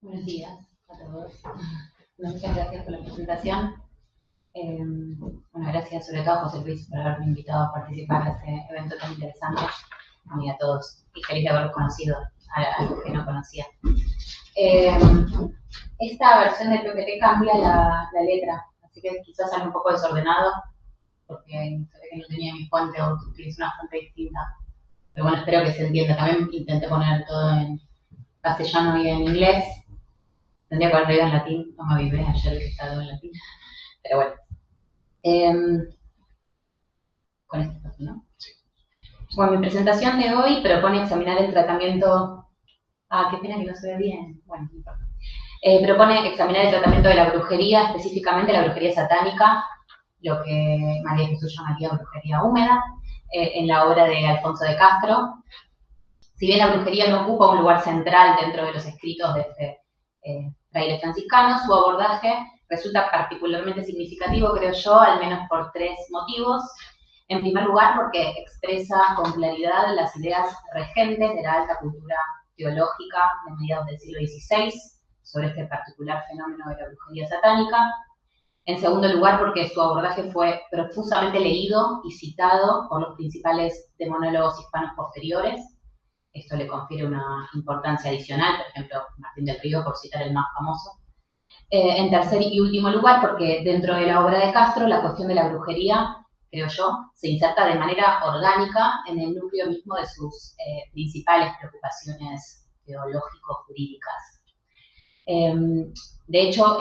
Buenos días a todos. Muchas gracias por la presentación. Bueno, gracias sobre todo a José Luis por haberme invitado a participar de este evento tan interesante. Y a todos, y feliz de haberlos conocido, a los que no conocía. Esta versión del PPT cambia la letra, así que quizás sale un poco desordenado, porque no tenía mi fuente o utilicé una fuente distinta. Pero bueno, espero que se entienda. También intenté poner todo en castellano y en inglés. Tendría que haber leído en latín, no me avivé ayer que estaba todo en latín. Pero bueno. Con este paso, ¿no? Sí. Bueno, mi presentación de hoy propone examinar el tratamiento. Qué pena que no se ve bien. Bueno, no importa. Propone examinar el tratamiento de la brujería, específicamente la brujería satánica, lo que María Jesús llamaría brujería húmeda, en la obra de Alfonso de Castro. Si bien la brujería no ocupa un lugar central dentro de los escritos de este fraile franciscano, su abordaje resulta particularmente significativo, creo yo, al menos por tres motivos. En primer lugar, porque expresa con claridad las ideas regentes de la alta cultura teológica de mediados del siglo XVI sobre este particular fenómeno de la brujería satánica. En segundo lugar, porque su abordaje fue profusamente leído y citado por los principales demonólogos hispanos posteriores. Esto le confiere una importancia adicional, por ejemplo, Martín del Río, por citar el más famoso. En tercer y último lugar, porque dentro de la obra de Castro, la cuestión de la brujería, creo yo, se inserta de manera orgánica en el núcleo mismo de sus principales preocupaciones teológico-jurídicas. De hecho,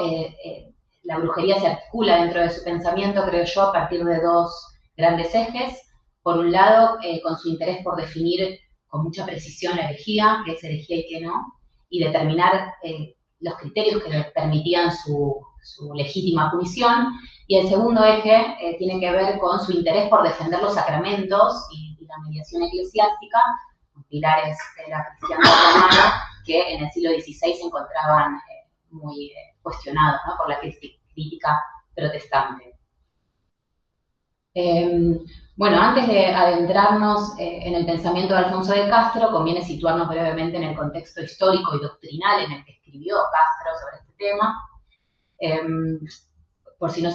la brujería se articula dentro de su pensamiento, creo yo, a partir de dos grandes ejes. Por un lado, con su interés por definir con mucha precisión la herejía, qué es herejía y qué no, y determinar los criterios que le permitían su legítima punición. Y el segundo eje tiene que ver con su interés por defender los sacramentos y la mediación eclesiástica, pilares de la cristiandad romana que en el siglo XVI se encontraban muy cuestionados, ¿no?, por la crítica protestante. Bueno, antes de adentrarnos en el pensamiento de Alfonso de Castro, conviene situarnos brevemente en el contexto histórico y doctrinal en el que escribió Castro sobre este tema. Por si no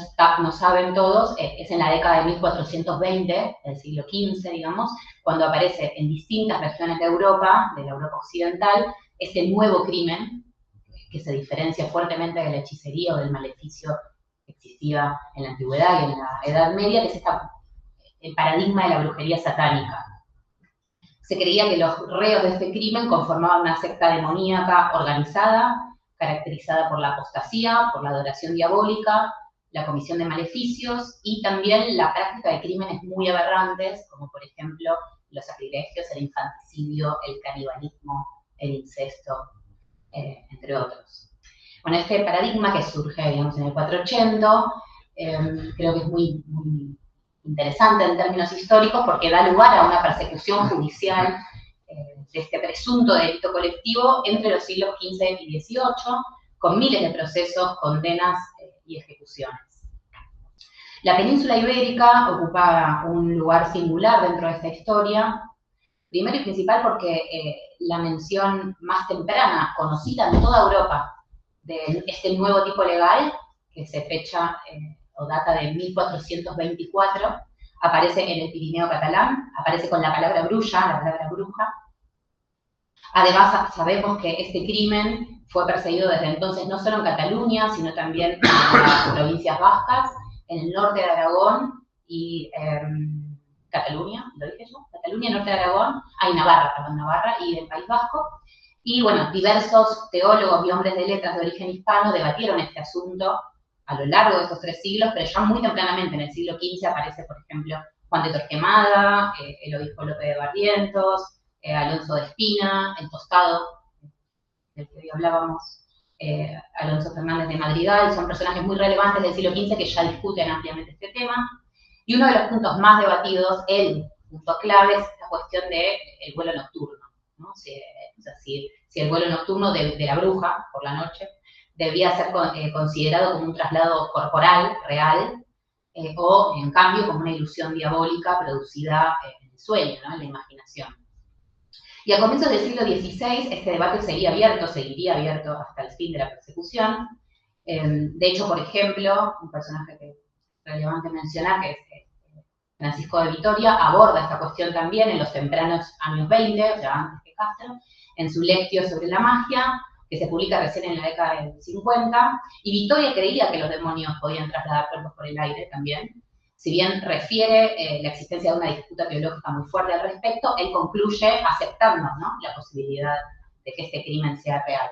saben todos, es en la década de 1420, del siglo XV, digamos, cuando aparece en distintas regiones de Europa, de la Europa occidental, este nuevo crimen que se diferencia fuertemente de la hechicería o del maleficio que existía en la antigüedad y en la Edad Media, que es el paradigma de la brujería satánica. Se creía que los reos de este crimen conformaban una secta demoníaca organizada, caracterizada por la apostasía, por la adoración diabólica, la comisión de maleficios y también la práctica de crímenes muy aberrantes, como por ejemplo los sacrilegios, el infanticidio, el canibalismo, el incesto, entre otros. Bueno, este paradigma que surge, digamos, en el 480, creo que es muy interesante en términos históricos porque da lugar a una persecución judicial de este presunto delito colectivo entre los siglos XV y XVIII, con miles de procesos, condenas y ejecuciones. La península ibérica ocupa un lugar singular dentro de esta historia, primero y principal porque la mención más temprana, conocida en toda Europa, de este nuevo tipo legal, que se fecha o data de 1424, aparece en el Pirineo catalán, aparece con la palabra bruja, la palabra bruja. Además, sabemos que este crimen fue perseguido desde entonces no solo en Cataluña, sino también en las provincias vascas, en el norte de Aragón y Cataluña, ¿lo dije yo? Cataluña, norte de Aragón, Navarra y el País Vasco. Y bueno, diversos teólogos y hombres de letras de origen hispano debatieron este asunto a lo largo de estos 3 siglos, pero ya muy tempranamente, en el siglo XV, aparece, por ejemplo, Juan de Torquemada, el obispo Lope de Barrientos, Alonso de Espina, el Tostado, del que hoy hablábamos, Alonso Fernández de Madrigal, son personajes muy relevantes del siglo XV que ya discuten ampliamente este tema. Y uno de los puntos más debatidos, el punto clave, es la cuestión del vuelo nocturno, ¿no? Si el vuelo nocturno de la bruja por la noche debía ser considerado como un traslado corporal, real, o en cambio como una ilusión diabólica producida en el sueño, ¿no?, en la imaginación. Y a comienzos del siglo XVI este debate seguiría abierto hasta el fin de la persecución. De hecho, por ejemplo, un personaje que es relevante mencionar, que es Francisco de Vitoria, aborda esta cuestión también en los tempranos años 20, o sea, antes que Castro, en su lectio sobre la magia, que se publica recién en la década del 50, y Vitoria creía que los demonios podían trasladar cuerpos por el aire también. Si bien refiere la existencia de una disputa teológica muy fuerte al respecto, él concluye aceptando, ¿no?, la posibilidad de que este crimen sea real.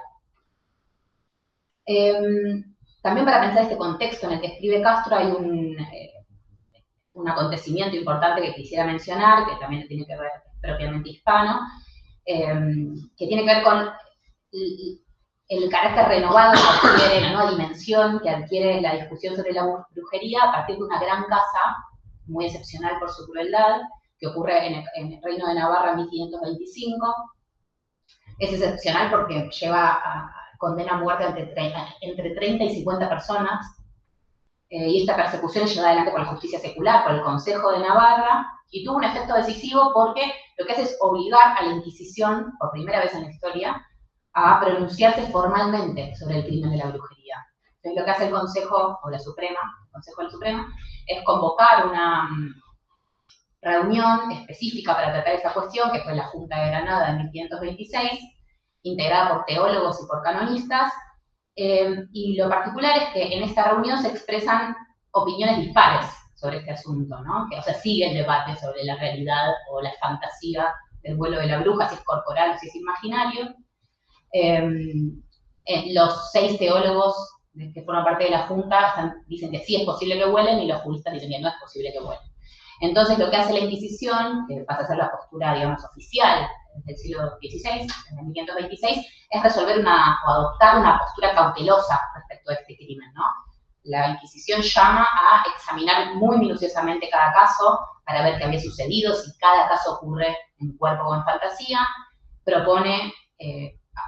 También para pensar este contexto en el que escribe Castro hay un acontecimiento importante que quisiera mencionar, que también tiene que ver propiamente hispano, que tiene que ver con el carácter renovado que adquiere, la nueva dimensión que adquiere la discusión sobre la brujería a partir de una gran casa, muy excepcional por su crueldad, que ocurre en el Reino de Navarra en 1525. Es excepcional porque condena a muerte entre 30 y 50 personas, y esta persecución es llevada adelante por la justicia secular, por el Consejo de Navarra, y tuvo un efecto decisivo porque lo que hace es obligar a la Inquisición, por primera vez en la historia, a pronunciarse formalmente sobre el crimen de la brujería. Entonces, lo que hace el Consejo de la Suprema, es convocar una reunión específica para tratar esta cuestión, que fue la Junta de Granada en 1526, integrada por teólogos y por canonistas, y lo particular es que en esta reunión se expresan opiniones dispares sobre este asunto, ¿no? O sea, sigue el debate sobre la realidad o la fantasía del vuelo de la bruja, si es corporal o si es imaginario. Los 6 teólogos que forman parte de la Junta dicen que sí es posible que vuelen, y los juristas dicen que no es posible que vuelen. Entonces, lo que hace la Inquisición, que pasa a ser la postura, digamos, oficial del siglo XVI, en 1526, es resolver o adoptar una postura cautelosa respecto a este crimen, ¿no? La Inquisición llama a examinar muy minuciosamente cada caso para ver qué había sucedido, si cada caso ocurre en cuerpo o en fantasía, propone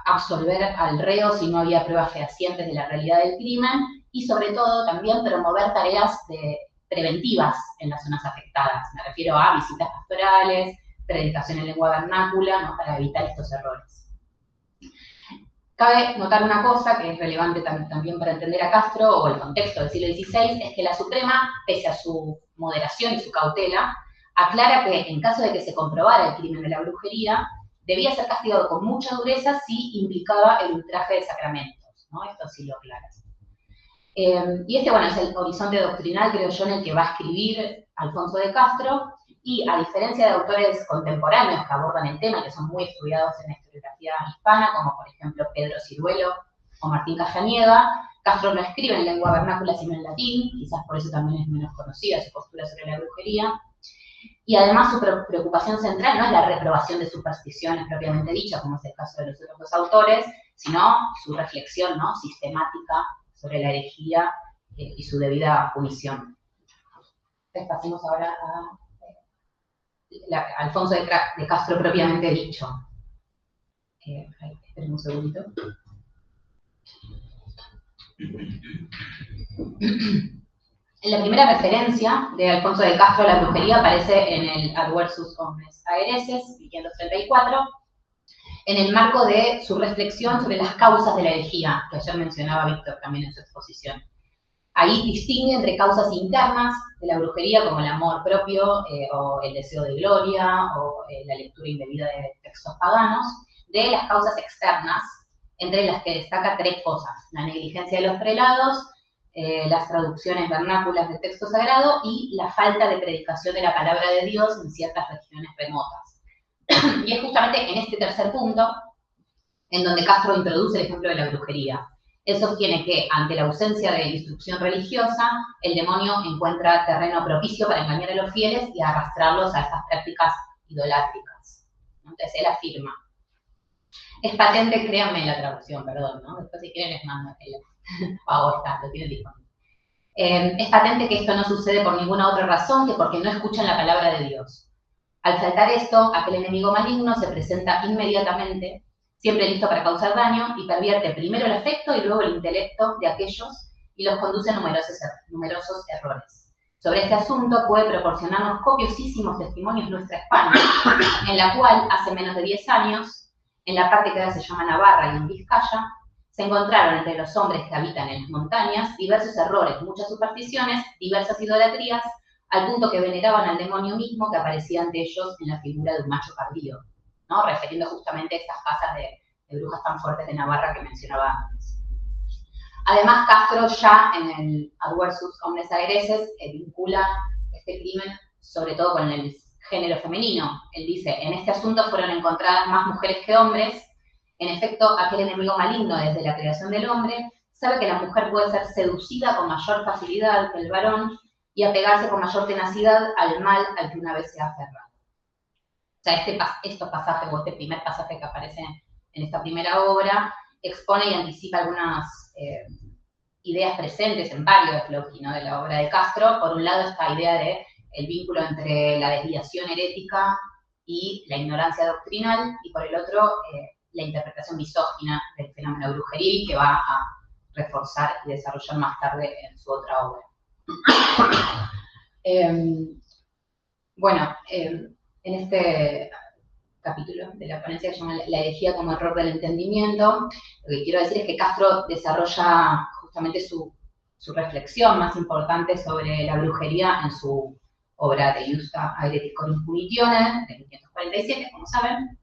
absolver al reo si no había pruebas fehacientes de la realidad del crimen, y sobre todo también promover tareas preventivas en las zonas afectadas. Me refiero a visitas pastorales, predicación en lengua vernácula, ¿no?, para evitar estos errores. Cabe notar una cosa que es relevante también para entender a Castro o el contexto del siglo XVI, es que la Suprema, pese a su moderación y su cautela, aclara que en caso de que se comprobara el crimen de la brujería, debía ser castigado con mucha dureza si implicaba el ultraje de sacramentos, ¿no? Esto sí lo aclara. Y este, bueno, es el horizonte doctrinal, creo yo, en el que va a escribir Alfonso de Castro, y a diferencia de autores contemporáneos que abordan el tema, que son muy estudiados en la historiografía hispana, como por ejemplo Pedro Ciruelo o Martín Cajaniega, Castro no escribe en lengua vernácula sino en latín, quizás por eso también es menos conocida su postura sobre la brujería, y además su preocupación central no es la reprobación de supersticiones propiamente dichas, como es el caso de los otros 2 autores, sino su reflexión, ¿no?, sistemática sobre la herejía y su debida punición. Entonces pasemos ahora a Alfonso de Castro propiamente dicho. Esperen un segundito. La primera referencia de Alfonso de Castro a la brujería aparece en el Adversus Omnes Aereses, 1534, en el marco de su reflexión sobre las causas de la herejía, que ayer mencionaba Víctor también en su exposición. Ahí distingue entre causas internas de la brujería, como el amor propio, o el deseo de gloria, o la lectura indebida de textos paganos, de las causas externas, entre las que destaca 3 cosas: la negligencia de los prelados, las traducciones vernáculas del texto sagrado y la falta de predicación de la palabra de Dios en ciertas regiones remotas. Y es justamente en este tercer punto en donde Castro introduce el ejemplo de la brujería. Él sostiene que, ante la ausencia de instrucción religiosa, el demonio encuentra terreno propicio para engañar a los fieles y arrastrarlos a estas prácticas idolátricas. Entonces él afirma: es patente, créanme la traducción, perdón, ¿no? Después si quieren les mando ahora está, lo tienen disponible. Es patente que esto no sucede por ninguna otra razón que porque no escuchan la palabra de Dios. Al faltar esto, aquel enemigo maligno se presenta inmediatamente, siempre listo para causar daño, y pervierte primero el afecto y luego el intelecto de aquellos y los conduce a numerosos errores. sobre este asunto puede proporcionarnos copiosísimos testimonios nuestra España, en la cual, hace menos de 10 años, en la parte que ahora se llama Navarra y en Vizcaya, se encontraron entre los hombres que habitan en las montañas diversos errores, muchas supersticiones, diversas idolatrías, al punto que veneraban al demonio mismo que aparecía ante ellos en la figura de un macho cabrío, ¿no? Refiriendo justamente a estas casas de brujas tan fuertes de Navarra que mencionaba antes. Además, Castro ya en el Adversus Omnes Agreses vincula este crimen sobre todo con el género femenino. Él dice, en este asunto fueron encontradas más mujeres que hombres. En efecto, aquel enemigo maligno desde la creación del hombre sabe que la mujer puede ser seducida con mayor facilidad que el varón y apegarse con mayor tenacidad al mal al que una vez se ha aferrado. O sea, estos pasajes, o este primer pasaje que aparece en esta primera obra, expone y anticipa algunas ideas presentes en varios bloques, ¿no?, de la obra de Castro. Por un lado, esta idea de el vínculo entre la desviación herética y la ignorancia doctrinal, y por el otro, la interpretación misógina del fenómeno brujeril, que va a reforzar y desarrollar más tarde en su otra obra. Bueno, en este capítulo de la ponencia que se llama La herejía como error del entendimiento, lo que quiero decir es que Castro desarrolla justamente su reflexión más importante sobre la brujería en su obra de Justa Aeretis Punitione, de 1547, como saben.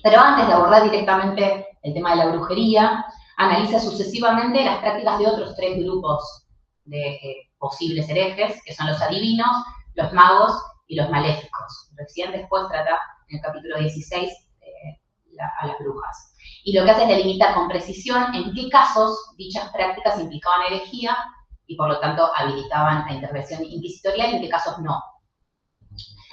Pero antes de abordar directamente el tema de la brujería, analiza sucesivamente las prácticas de otros tres grupos de posibles herejes, que son los adivinos, los magos y los maléficos. Recién después trata, en el capítulo 16, a las brujas. Y lo que hace es delimitar con precisión en qué casos dichas prácticas implicaban herejía y por lo tanto habilitaban la intervención inquisitorial y en qué casos no.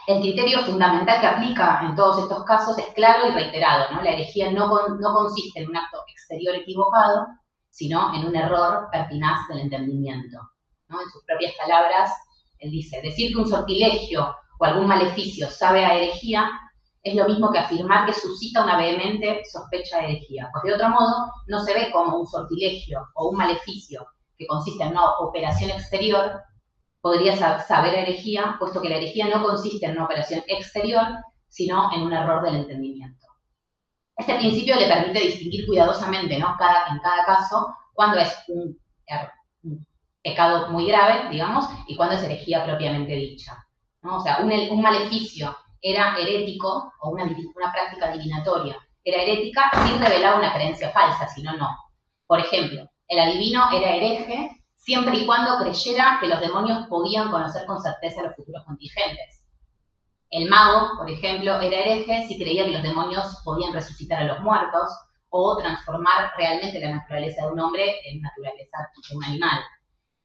El criterio fundamental que aplica en todos estos casos es claro y reiterado, ¿no? La herejía no consiste en un acto exterior equivocado, sino en un error pertinaz del entendimiento, ¿no? En sus propias palabras, él dice, decir que un sortilegio o algún maleficio sabe a herejía es lo mismo que afirmar que suscita una vehemente sospecha de herejía, pues de otro modo no se ve como un sortilegio o un maleficio que consiste en una operación exterior podría saber herejía, puesto que la herejía no consiste en una operación exterior, sino en un error del entendimiento. Este principio le permite distinguir cuidadosamente, ¿no?, en cada caso, cuándo es un pecado muy grave, digamos, y cuándo es herejía propiamente dicha, ¿no? O sea, un maleficio era herético, o una práctica adivinatoria era herética sin revelar una creencia falsa, sino no. Por ejemplo, el adivino era hereje siempre y cuando creyera que los demonios podían conocer con certeza los futuros contingentes. El mago, por ejemplo, era hereje si creía que los demonios podían resucitar a los muertos o transformar realmente la naturaleza de un hombre en naturaleza de un animal.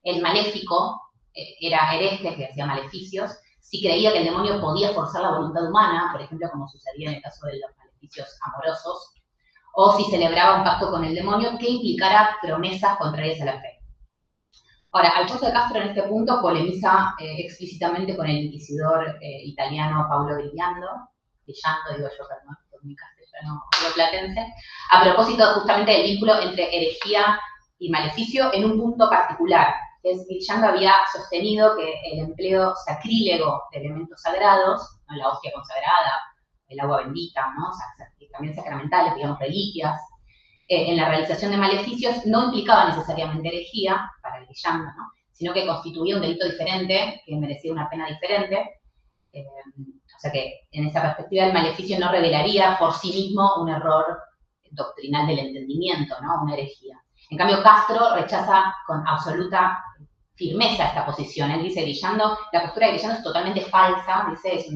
El maléfico era hereje, que hacía maleficios, si creía que el demonio podía forzar la voluntad humana, por ejemplo, como sucedía en el caso de los maleficios amorosos, o si celebraba un pacto con el demonio que implicara promesas contrarias a la fe. Ahora, Alfonso de Castro en este punto polemiza explícitamente con el inquisidor italiano Paolo Vigliando, digo yo, perdón, por mi castellano platense, a propósito justamente del vínculo entre herejía y maleficio en un punto particular. Vigliando había sostenido que el empleo sacrílego de elementos sagrados, ¿no?, la hostia consagrada, el agua bendita, ¿no?, también sacramentales, digamos, reliquias, en la realización de maleficios no implicaba necesariamente herejía, para el Vigliando, ¿no?, sino que constituía un delito diferente, que merecía una pena diferente. O sea que, en esa perspectiva, el maleficio no revelaría por sí mismo un error doctrinal del entendimiento, ¿no?, una herejía. En cambio, Castro rechaza con absoluta firmeza esta posición. Él dice, Vigliando, la postura de Vigliando es totalmente falsa, dice,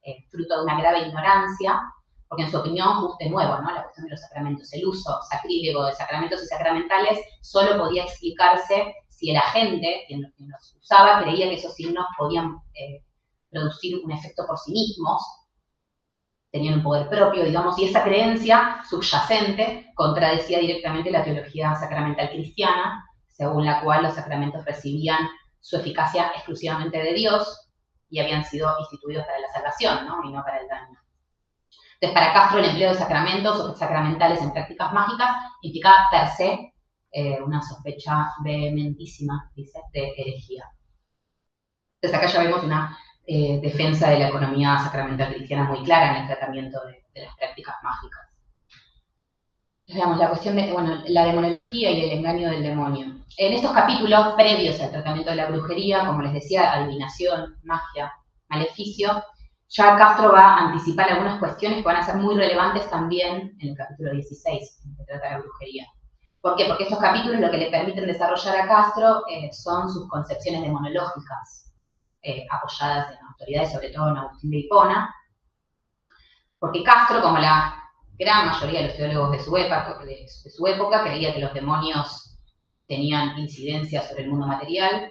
es fruto de una grave ignorancia, porque en su opinión, de nuevo, ¿no?, la cuestión de los sacramentos, el uso sacrílego de sacramentos y sacramentales solo podía explicarse si el agente, quien los usaba, creía que esos signos podían producir un efecto por sí mismos, tenían un poder propio, digamos, y esa creencia subyacente contradecía directamente la teología sacramental cristiana, según la cual los sacramentos recibían su eficacia exclusivamente de Dios y habían sido instituidos para la salvación, ¿no?, y no para el daño. Entonces, para Castro, el empleo de sacramentos o sacramentales en prácticas mágicas implicaba per se una sospecha vehementísima, dice, de herejía. Entonces acá ya vemos una defensa de la economía sacramental cristiana muy clara en el tratamiento de las prácticas mágicas. Veamos la cuestión de, bueno, la demonología y el engaño del demonio. En estos capítulos previos al tratamiento de la brujería, como les decía, adivinación, magia, maleficio, ya Castro va a anticipar algunas cuestiones que van a ser muy relevantes también en el capítulo 16, en el que trata la brujería. ¿Por qué? Porque estos capítulos lo que le permiten desarrollar a Castro son sus concepciones demonológicas, apoyadas en autoridades, sobre todo en Agustín de Hipona, porque Castro, como la gran mayoría de los teólogos de su época, creía que los demonios tenían incidencia sobre el mundo material,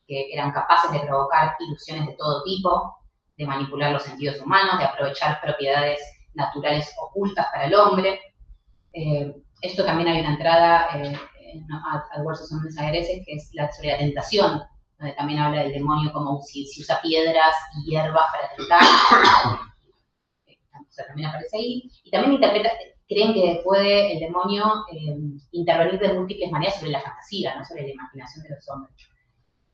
que eran capaces de provocar ilusiones de todo tipo, de manipular los sentidos humanos, de aprovechar propiedades naturales ocultas para el hombre. Esto también hay una entrada Ad Versos Hombres Agreses, que es sobre la tentación, donde también habla del demonio como si usa piedras y hierbas para tentar. O sea, también aparece ahí. Y también creen que puede el demonio intervenir de múltiples maneras sobre la fantasía, ¿no? Sobre la imaginación de los hombres.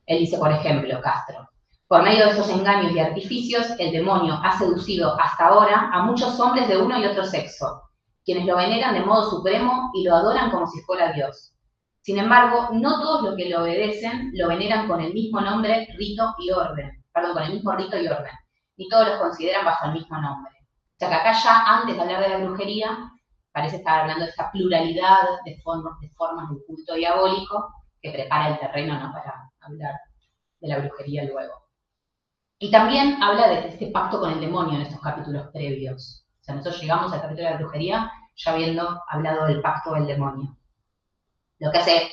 Él dice, por ejemplo, Castro, por medio de estos engaños y artificios, el demonio ha seducido hasta ahora a muchos hombres de uno y otro sexo, quienes lo veneran de modo supremo y lo adoran como si fuera Dios. Sin embargo, no todos los que lo obedecen lo veneran con el mismo nombre, rito y orden. Perdón, con el mismo rito y orden. Ni todos los consideran bajo el mismo nombre. O sea que acá ya, antes de hablar de la brujería, parece estar hablando de esta pluralidad de formas del culto diabólico que prepara el terreno, ¿no?, para hablar de la brujería luego. Y también habla de este pacto con el demonio en estos capítulos previos. O sea, nosotros llegamos al capítulo de la brujería ya habiendo hablado del pacto del demonio. Lo que hace,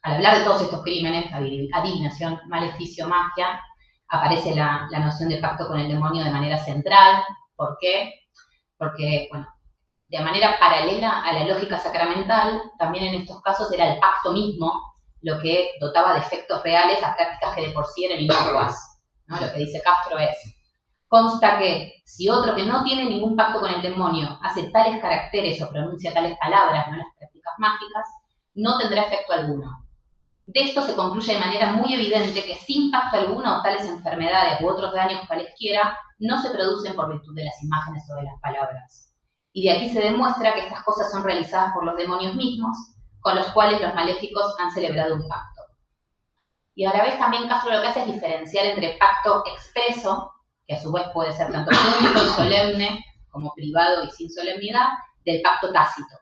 al hablar de todos estos crímenes, adivinación, maleficio, magia, aparece la noción de pacto con el demonio de manera central. ¿Por qué? Porque, bueno, de manera paralela a la lógica sacramental, también en estos casos era el pacto mismo lo que dotaba de efectos reales a prácticas que de por sí eran inocuas, ¿no? Lo que dice Castro es, consta que si otro que no tiene ningún pacto con el demonio hace tales caracteres o pronuncia tales palabras, ¿no?, las prácticas mágicas, no tendrá efecto alguno. De esto se concluye de manera muy evidente que sin pacto alguno tales enfermedades u otros daños cualesquiera no se producen por virtud de las imágenes o de las palabras. Y de aquí se demuestra que estas cosas son realizadas por los demonios mismos, con los cuales los maléficos han celebrado un pacto. Y a la vez también Castro lo que hace es diferenciar entre pacto expreso, que a su vez puede ser tanto público y solemne, como privado y sin solemnidad, del pacto tácito.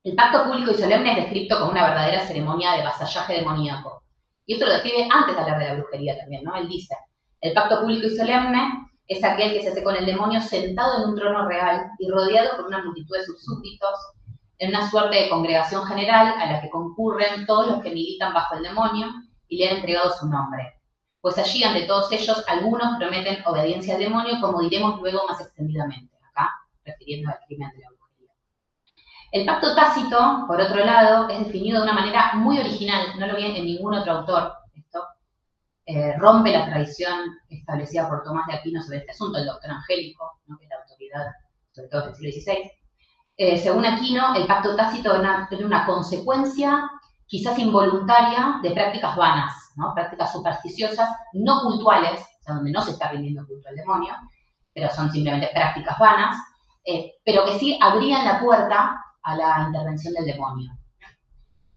El pacto público y solemne es descrito como una verdadera ceremonia de vasallaje demoníaco. Y esto lo describe antes de hablar de la brujería también, ¿no? Él dice, el pacto público y solemne es aquel que se hace con el demonio sentado en un trono real y rodeado por una multitud de sus súbditos, en una suerte de congregación general a la que concurren todos los que militan bajo el demonio y le han entregado su nombre. Pues allí, ante todos ellos, algunos prometen obediencia al demonio, como diremos luego más extendidamente, acá, refiriendo al crimen de la brujería. El pacto tácito, por otro lado, es definido de una manera muy original, no lo vi en ningún otro autor. Esto rompe la tradición establecida por Tomás de Aquino sobre este asunto, el doctor Angélico, ¿no?, que es la autoridad, sobre todo del siglo XVI. Según Aquino, el pacto tácito es una consecuencia, quizás involuntaria, de prácticas vanas, ¿no?, prácticas supersticiosas, no cultuales, o sea, donde no se está rindiendo culto al demonio, pero son simplemente prácticas vanas, pero que sí abrían la puerta a la intervención del demonio.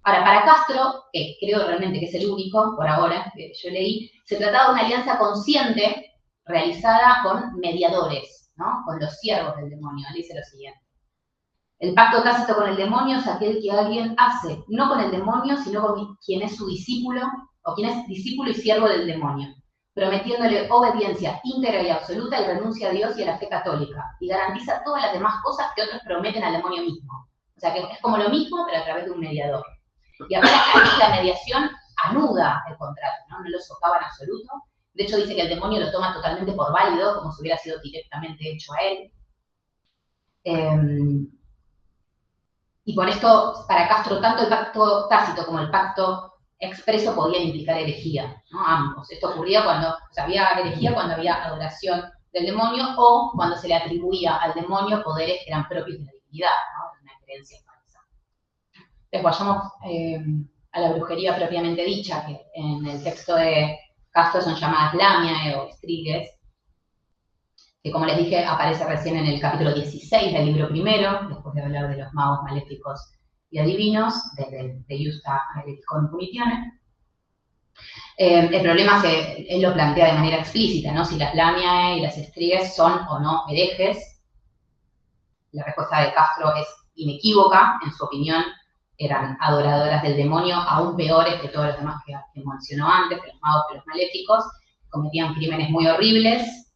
Ahora, para Castro, que creo realmente que es el único, por ahora, que yo leí, se trataba de una alianza consciente realizada con mediadores, ¿no?, con los siervos del demonio. Él dice lo siguiente. El pacto tácito con el demonio es aquel que alguien hace, no con el demonio, sino con quien es su discípulo, o quien es discípulo y siervo del demonio, prometiéndole obediencia íntegra y absoluta y renuncia a Dios y a la fe católica, y garantiza todas las demás cosas que otros prometen al demonio mismo. O sea, que es como lo mismo, pero a través de un mediador. Y acá la mediación anuda el contrato, ¿no? No lo socava en absoluto. De hecho, dice que el demonio lo toma totalmente por válido, como si hubiera sido directamente hecho a él. Y por esto, para Castro, tanto el pacto tácito como el pacto expreso podían implicar herejía, ¿no?, ambos. Esto ocurría cuando, o sea, había herejía cuando había adoración del demonio o cuando se le atribuía al demonio poderes que eran propios de la divinidad, ¿no?, una creencia falsa. Entonces, vayamos a la brujería propiamente dicha, que en el texto de Castro son llamadas Lamiae o Estriges, que como les dije aparece recién en el capítulo 16 del libro primero, después de hablar de los magos maléficos y adivinos, de Iusta con Punitione. El problema él lo plantea de manera explícita, ¿no? Si las Lamiae y las Estriges son o no herejes. La respuesta de Castro es inequívoca, en su opinión eran adoradoras del demonio, aún peores que todos los demás que mencionó antes, que los magos, que los maléficos, cometían crímenes muy horribles,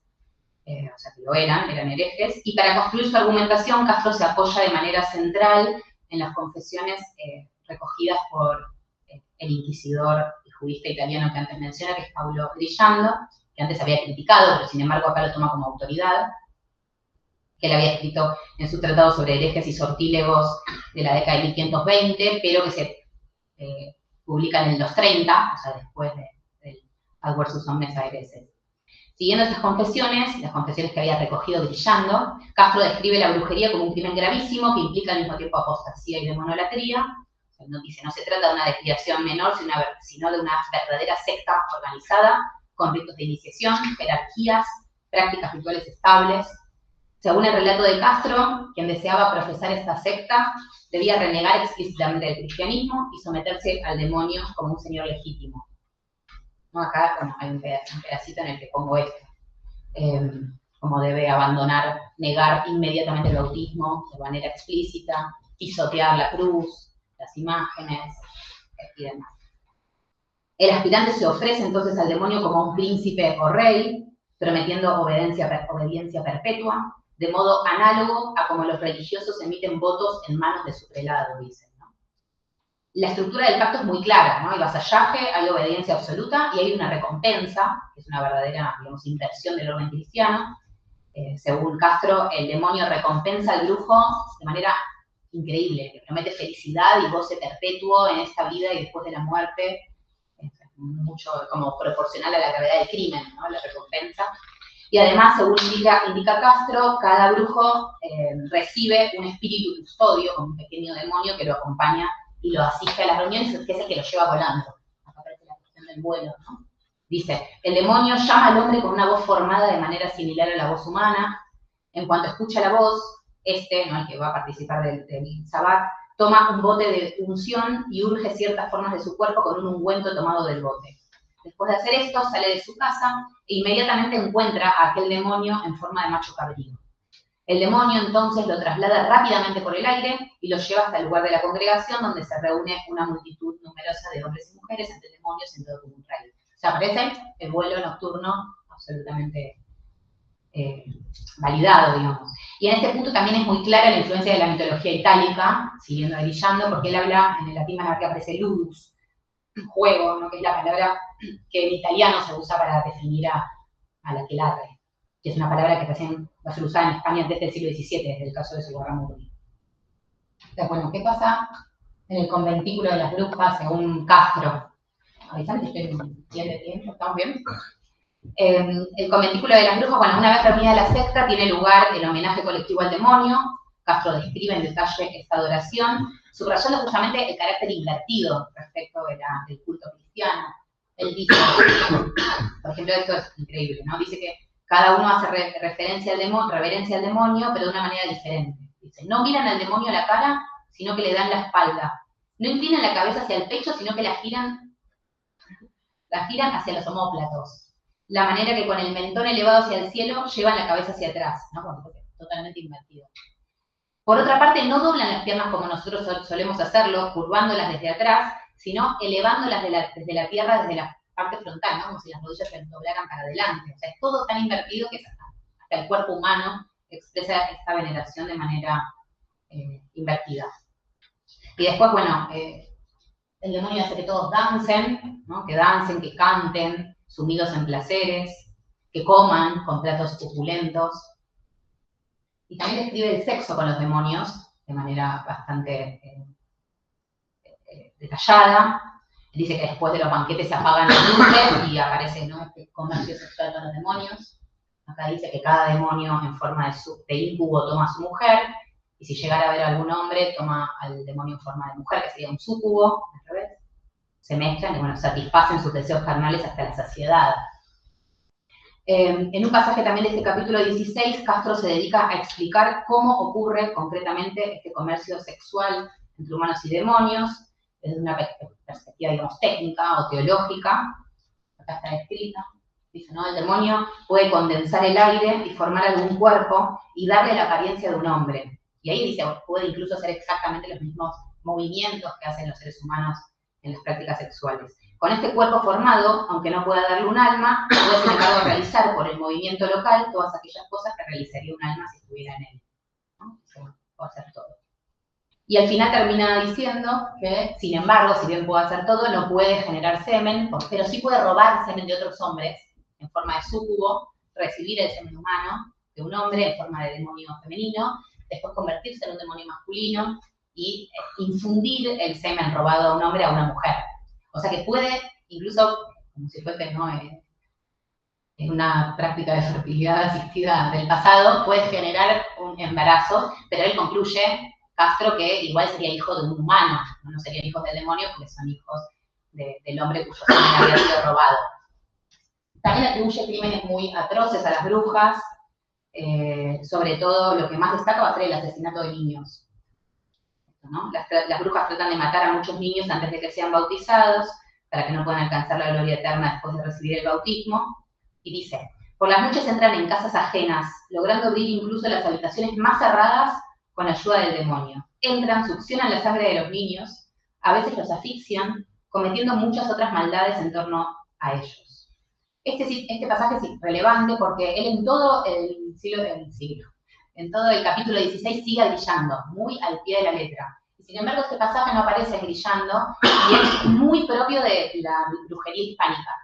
o sea que lo eran herejes, y para construir su argumentación Castro se apoya de manera central en las confesiones recogidas por el inquisidor y jurista italiano que antes menciona, que es Paolo Grillando, que antes había criticado, pero sin embargo acá lo toma como autoridad, que él había escrito en su tratado sobre herejes y sortílegos de la década de 1520, pero que se publican en los 30, o sea, después del Ad versus Omnes Aereses. Siguiendo estas confesiones, las confesiones que había recogido Grillando, Castro describe la brujería como un crimen gravísimo que implica al mismo tiempo apostasía y demonolatría. No dice, no se trata de una desviación menor, sino de una verdadera secta organizada, con ritos de iniciación, jerarquías, prácticas rituales estables. Según el relato de Castro, quien deseaba profesar esta secta debía renegar explícitamente del cristianismo y someterse al demonio como un señor legítimo. ¿No? Acá bueno, hay un pedacito en el que pongo esto. Como debe abandonar, negar inmediatamente el bautismo de manera explícita, pisotear la cruz, las imágenes y demás. El aspirante se ofrece entonces al demonio como un príncipe o rey, prometiendo obediencia perpetua, de modo análogo a como los religiosos emiten votos en manos de su prelado, dicen, ¿no? La estructura del pacto es muy clara, ¿no? Hay vasallaje, hay obediencia absoluta y hay una recompensa, que es una verdadera, digamos, inversión del orden cristiano. Según Castro, el demonio recompensa al brujo de manera increíble, le promete felicidad y goce perpetuo en esta vida y después de la muerte, mucho como proporcional a la gravedad del crimen, ¿no? La recompensa. Y además, según indica Castro, cada brujo recibe un espíritu custodio, como un pequeño demonio que lo acompaña y lo asiste a las reuniones, que es el que lo lleva volando. Acá aparece la cuestión del vuelo, ¿no? Dice, el demonio llama al hombre con una voz formada de manera similar a la voz humana. En cuanto escucha la voz, ¿no? El que va a participar del sabbat, toma un bote de unción y urge ciertas formas de su cuerpo con un ungüento tomado del bote. Después de hacer esto, sale de su casa e inmediatamente encuentra a aquel demonio en forma de macho cabrío. El demonio entonces lo traslada rápidamente por el aire y lo lleva hasta el lugar de la congregación donde se reúne una multitud numerosa de hombres y mujeres ante el demonio sentado como un rey. O sea, aparece el vuelo nocturno absolutamente validado, digamos. Y en este punto también es muy clara la influencia de la mitología itálica, siguiendo Grillando, porque él habla, en el latín que aparece ludus, juego, ¿no? Que es la palabra que en italiano se usa para definir al aquelarre, que es una palabra que recién va a ser usada en España desde el siglo XVII, desde el caso de Zugarramurdi. Entonces, bueno, ¿qué pasa en el conventículo de las brujas según Castro? Avisame si estoy bien de tiempo, ¿estamos bien? El conventículo de las brujas, bueno, una vez reunida la secta, tiene lugar el homenaje colectivo al demonio. Castro describe en detalle esta adoración, subrayando justamente el carácter invertido respecto del culto cristiano. Él dice, por ejemplo, esto es increíble, ¿no? Dice que cada uno hace reverencia al demonio, pero de una manera diferente. Dice, no miran al demonio a la cara, sino que le dan la espalda. No inclinan la cabeza hacia el pecho, sino que la giran hacia los omóplatos. La manera que con el mentón elevado hacia el cielo llevan la cabeza hacia atrás, ¿no? Porque totalmente invertido. Por otra parte, no doblan las piernas como nosotros solemos hacerlo, curvándolas desde atrás, sino elevándolas desde la tierra, desde la parte frontal, ¿no? Como si las rodillas se doblaran para adelante. O sea, es todo tan invertido que hasta el cuerpo humano expresa esta veneración de manera invertida. Y después, bueno, el demonio hace que todos dancen, ¿no? Que dancen, que canten, sumidos en placeres, que coman con platos suculentos. Y también describe el sexo con los demonios de manera bastante detallada. Dice que después de los banquetes se apagan las luces y aparece, ¿no? Este comercio sexual con los demonios. Acá dice que cada demonio en forma de incubo toma a su mujer, y si llegara a ver a algún hombre, toma al demonio en forma de mujer, que sería un súcubo, al revés. se mezclan y, bueno, satisfacen sus deseos carnales hasta la saciedad. En un pasaje también de este capítulo 16, Castro se dedica a explicar cómo ocurre concretamente este comercio sexual entre humanos y demonios, desde una perspectiva, digamos, técnica o teológica. Acá está escrita. Dice, ¿no? El demonio puede condensar el aire y formar algún cuerpo y darle la apariencia de un hombre. Y ahí dice, puede incluso hacer exactamente los mismos movimientos que hacen los seres humanos en las prácticas sexuales. Con este cuerpo formado, aunque no pueda darle un alma, puede sin embargo realizar por el movimiento local todas aquellas cosas que realizaría un alma si estuviera en él, ¿no? Puede hacer todo. Y al final termina diciendo que, sin embargo, si bien puede hacer todo, no puede generar semen, pero sí puede robar semen de otros hombres en forma de súcubo, recibir el semen humano de un hombre en forma de demonio femenino, después convertirse en un demonio masculino y infundir el semen robado a un hombre a una mujer. O sea que puede, incluso, como si fuese, ¿no?, en una práctica de fertilidad asistida del pasado, puede generar un embarazo, pero él concluye, Castro, que igual sería hijo de un humano, no serían hijos del demonio porque son hijos del hombre cuyo semen había sido robado. También atribuye crímenes muy atroces a las brujas, sobre todo lo que más destaca va a ser el asesinato de niños, ¿no? Las brujas tratan de matar a muchos niños antes de que sean bautizados, para que no puedan alcanzar la gloria eterna después de recibir el bautismo. Y dice, por las noches entran en casas ajenas, logrando abrir incluso las habitaciones más cerradas con ayuda del demonio. Entran, succionan la sangre de los niños, a veces los asfixian, cometiendo muchas otras maldades en torno a ellos. Este pasaje es relevante porque él en todo en todo el capítulo 16 sigue grillando, muy al pie de la letra. Y sin embargo, este pasaje no aparece grillando y es muy propio de la brujería hispánica.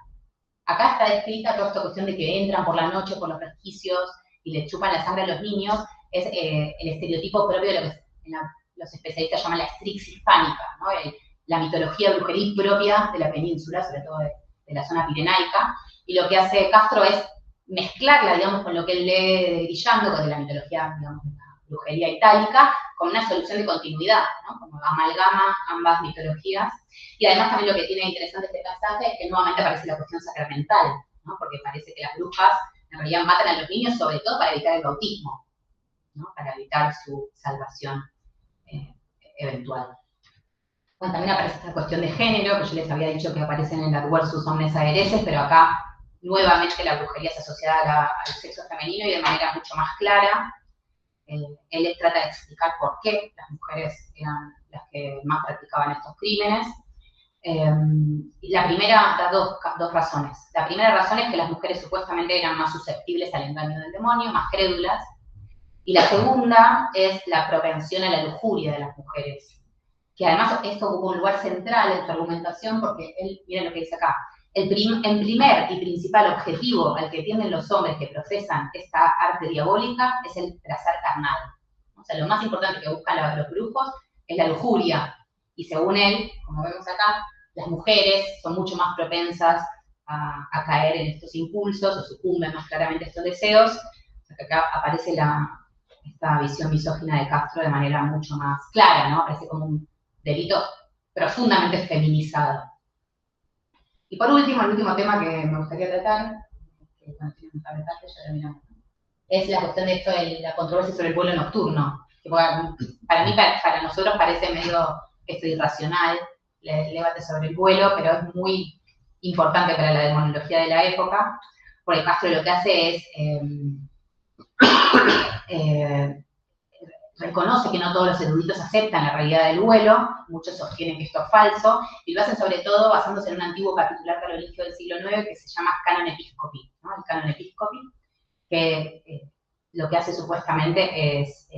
Acá está descrita toda esta cuestión de que entran por la noche por los resquicios y le chupan la sangre a los niños, es el estereotipo propio de lo que los especialistas llaman la strix hispánica, ¿no? La mitología brujeril propia de la península, sobre todo de la zona pirenaica, y lo que hace Castro es mezclarla, digamos, con lo que él lee de Grillando, con la mitología, digamos, de la brujería itálica, con una solución de continuidad, ¿no? Como amalgama ambas mitologías. Y además también lo que tiene interesante este pasaje es que nuevamente aparece la cuestión sacramental, ¿no? Porque parece que las brujas en realidad matan a los niños sobre todo para evitar el bautismo, ¿no? Para evitar su salvación eventual. Bueno, también aparece esta cuestión de género, que yo les había dicho que aparecen en Adversus Omnes Aereses, pero acá nuevamente la brujería es asociada al sexo femenino y de manera mucho más clara. Él trata de explicar por qué las mujeres eran las que más practicaban estos crímenes. La primera da dos razones. La primera razón es que las mujeres supuestamente eran más susceptibles al engaño del demonio, más crédulas. Y la segunda es la propensión a la lujuria de las mujeres, que además esto ocupa un lugar central en su argumentación porque él, miren lo que dice acá, el primer y principal objetivo al que tienden los hombres que profesan esta arte diabólica es el placer carnal. O sea, lo más importante que buscan los brujos es la lujuria. Y según él, como vemos acá, las mujeres son mucho más propensas a caer en estos impulsos o sucumben más claramente a estos deseos. O sea, que acá aparece esta visión misógina de Castro de manera mucho más clara, ¿no? Parece como un delito profundamente feminizado. Y por último, el último tema que me gustaría tratar, que bueno, tiene un par de detalles, ya terminamos, es la cuestión de esto de la controversia sobre el vuelo nocturno, que para mí, para nosotros parece medio esto irracional, el debate sobre el vuelo, pero es muy importante para la demonología de la época, porque Castro lo que hace es reconoce que no todos los eruditos aceptan la realidad del vuelo, muchos sostienen que esto es falso, y lo hacen sobre todo basándose en un antiguo capitular carolingio del siglo IX que se llama Canon Episcopi, ¿no? El Canon Episcopi, que lo que hace supuestamente es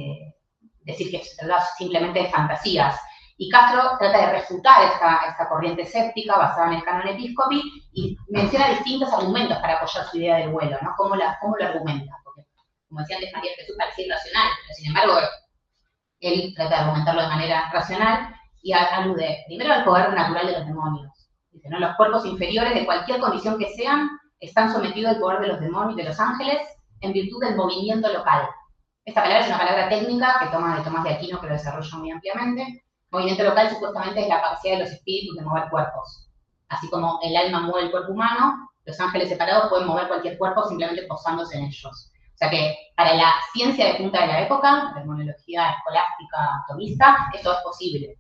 decir que se trata simplemente de fantasías. Y Castro trata de refutar esta corriente escéptica basada en el Canon Episcopi y menciona distintos argumentos para apoyar su idea del vuelo, ¿no? ¿Cómo lo argumenta? Porque, como decía antes María Jesús, parece irracional, pero sin embargo él trata de argumentarlo de manera racional y alude primero al poder natural de los demonios. Dice, ¿no? Los cuerpos inferiores de cualquier condición que sean están sometidos al poder de los demonios y de los ángeles en virtud del movimiento local. Esta palabra es una palabra técnica que toma de Tomás de Aquino, que lo desarrolla muy ampliamente. Movimiento local supuestamente es la capacidad de los espíritus de mover cuerpos. Así como el alma mueve el cuerpo humano, los ángeles separados pueden mover cualquier cuerpo simplemente posándose en ellos. O sea que para la ciencia de punta de la época, la demonología escolástica tomista, eso es posible.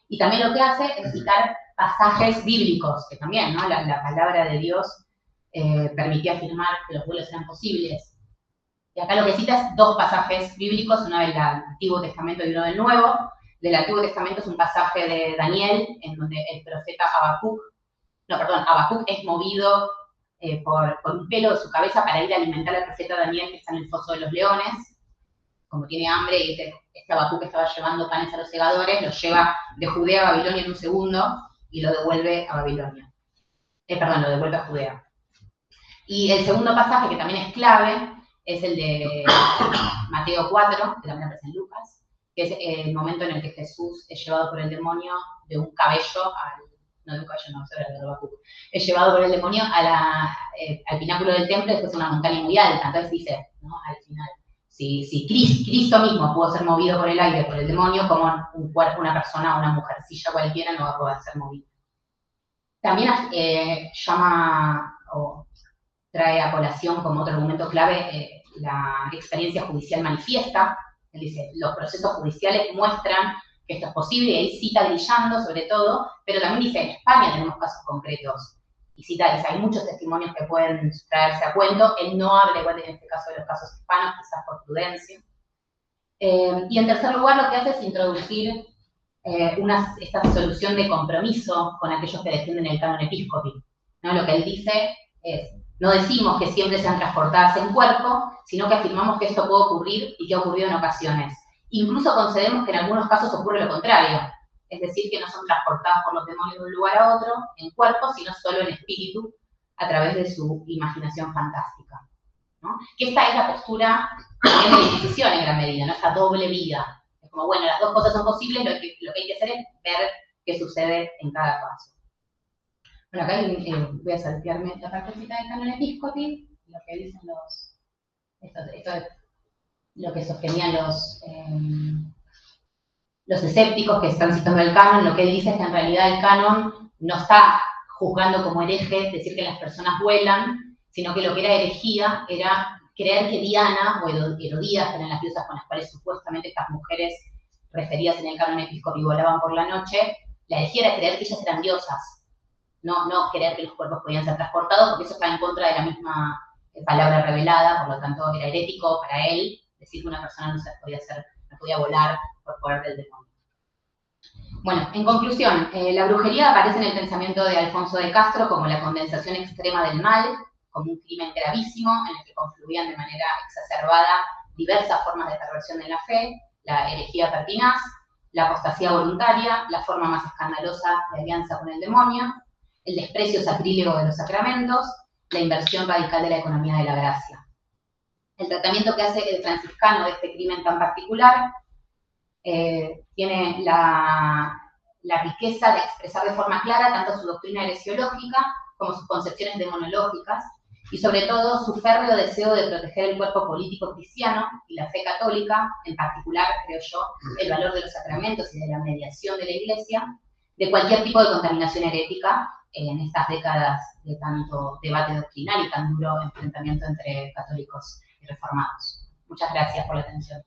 Y también lo que hace es citar pasajes bíblicos, que también, ¿no? La palabra de Dios permitía afirmar que los vuelos eran posibles. Y acá lo que cita es dos pasajes bíblicos, uno del Antiguo Testamento y uno del Nuevo. Del Antiguo Testamento es un pasaje de Daniel, en donde el profeta Habacuc es movido por un pelo de su cabeza para ir a alimentar al profeta Daniel, que está en el foso de los leones. Como tiene hambre, y este Habacuc estaba llevando panes a los segadores, lo lleva de Judea a Babilonia en un segundo y lo devuelve a Babilonia. Lo devuelve a Judea. Y el segundo pasaje, que también es clave, es el de Mateo 4, que también aparece en Lucas, que es el momento en el que Jesús es llevado por el demonio de un cabello es llevado por el demonio al pináculo del templo, después es una montaña muy alta. Entonces dice, ¿no? Al final, si Cristo mismo pudo ser movido por el aire, por el demonio, como un cuerpo, una persona, una mujercilla cualquiera no va a poder ser movido. También llama o trae a colación como otro argumento clave la experiencia judicial manifiesta. Él dice, los procesos judiciales muestran que esto es posible, y ahí cita Grillando sobre todo, pero también dice, en España tenemos casos concretos, y dice, hay muchos testimonios que pueden traerse a cuento. Él no habla igual en este caso de los casos hispanos, quizás por prudencia. Y en tercer lugar lo que hace es introducir esta solución de compromiso con aquellos que defienden el canon episcopi, ¿no? Lo que él dice es, no decimos que siempre sean transportadas en cuerpo, sino que afirmamos que esto puede ocurrir y que ha ocurrido en ocasiones. Incluso concedemos que en algunos casos ocurre lo contrario, es decir, que no son transportadas por los demonios de un lugar a otro en cuerpo, sino solo en espíritu, a través de su imaginación fantástica, ¿no? Que esta es la postura de la Inquisición en gran medida, ¿no? Esta doble vida. Es como, bueno, las dos cosas son posibles, lo que hay que hacer es ver qué sucede en cada caso. Bueno, acá voy a saltearme la partecita del canon episcopi, lo que dicen esto es lo que sostenían los escépticos que están citando el canon. Lo que él dice es que en realidad el canon no está juzgando como hereje decir que las personas vuelan, sino que lo que era herejía era creer que Diana o Herodías, que eran las diosas con las cuales supuestamente estas mujeres referidas en el canon episcopi volaban por la noche. La herejía era creer que ellas eran diosas, no creer que los cuerpos podían ser transportados, porque eso está en contra de la misma palabra revelada. Por lo tanto era herético para él decir que una persona no podía volar por poder del demonio. Bueno, en conclusión, la brujería aparece en el pensamiento de Alfonso de Castro como la condensación extrema del mal, como un crimen gravísimo en el que confluían de manera exacerbada diversas formas de perversión de la fe, la herejía pertinaz, la apostasía voluntaria, la forma más escandalosa de alianza con el demonio, el desprecio sacrílego de los sacramentos, la inversión radical de la economía de la gracia. El tratamiento que hace el franciscano de este crimen tan particular tiene la riqueza de expresar de forma clara tanto su doctrina heresiológica como sus concepciones demonológicas, y sobre todo su férreo deseo de proteger el cuerpo político cristiano y la fe católica, en particular, creo yo, el valor de los sacramentos y de la mediación de la Iglesia, de cualquier tipo de contaminación herética en estas décadas de tanto debate doctrinal y tan duro enfrentamiento entre católicos y reformados. Muchas gracias por la atención.